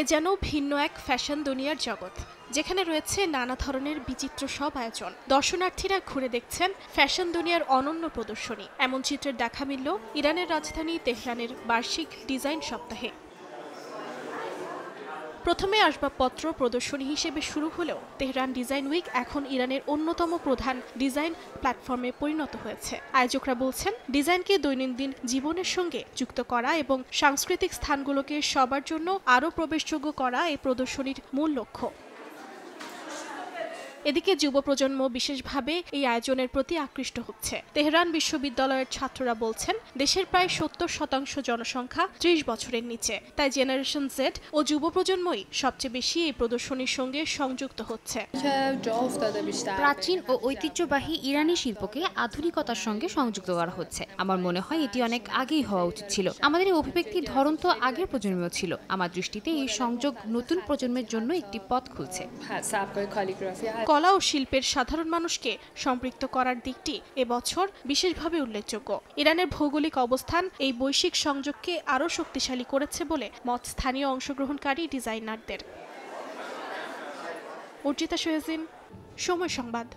এ যেন ভিন্ন এক ফ্যাশন দুনিয়ার জগৎ, যেখানে রয়েছে নানা ধরনের বিচিত্র সব আয়োজন। দর্শনার্থীরা ঘুরে দেখছেন ফ্যাশন দুনিয়ার অনন্য প্রদর্শনী। এমন চিত্রের দেখা মিলল ইরানের রাজধানী তেহরানের বার্ষিক ডিজাইন সপ্তাহে। প্রথমে আসবাবপত্র প্রদর্শনী হিসেবে শুরু হলেও তেহরান ডিজাইন উইক এখন ইরানের অন্যতম প্রধান ডিজাইন প্ল্যাটফর্মে পরিণত হয়েছে। আয়োজকরা বলছেন, ডিজাইনকে দৈনন্দিন জীবনের সঙ্গে যুক্ত করা এবং সাংস্কৃতিক স্থানগুলোকে সবার জন্য আরও প্রবেশযোগ্য করা এই প্রদর্শনীর মূল লক্ষ্য। এদিকে যুব প্রজন্ম বিশেষভাবে এই আয়োজনের প্রতি আকৃষ্ট হচ্ছে। তেহরান বিশ্ববিদ্যালয়ের ছাত্ররা বলছেন, দেশের প্রায় ৭০% জনসংখ্যা ৩০ বছরের নিচে, তাই জেনারেশন জেড ও যুব প্রজন্মই সবচেয়ে বেশি এই প্রদর্শনীর সঙ্গে সংযুক্ত হচ্ছে। প্রাচীন ও ঐতিহ্যবাহী ইরানি শিল্পকে আধুনিকতার সঙ্গে সংযুক্ত করা হচ্ছে। আমার মনে হয় এটি অনেক আগেই হওয়া উচিত ছিল। আমাদের এই অভিব্যক্তির ধরন তো আগের প্রজন্মেও ছিল। আমার দৃষ্টিতে এই সংযোগ নতুন প্রজন্মের জন্য একটি পথ খুলছে। কলা ও শিল্পের সাধারণ মানুষকে সম্পৃক্ত করার দিকটি এবছর বিশেষভাবে উল্লেখযোগ্য। ইরানের ভৌগোলিক অবস্থান এই বৈশ্বিক সংযোগকে আরও শক্তিশালী করেছে বলে মত স্থানীয় অংশগ্রহণকারী ডিজাইনারদের। অর্জিতা সোয়েজিন, সময় সংবাদ।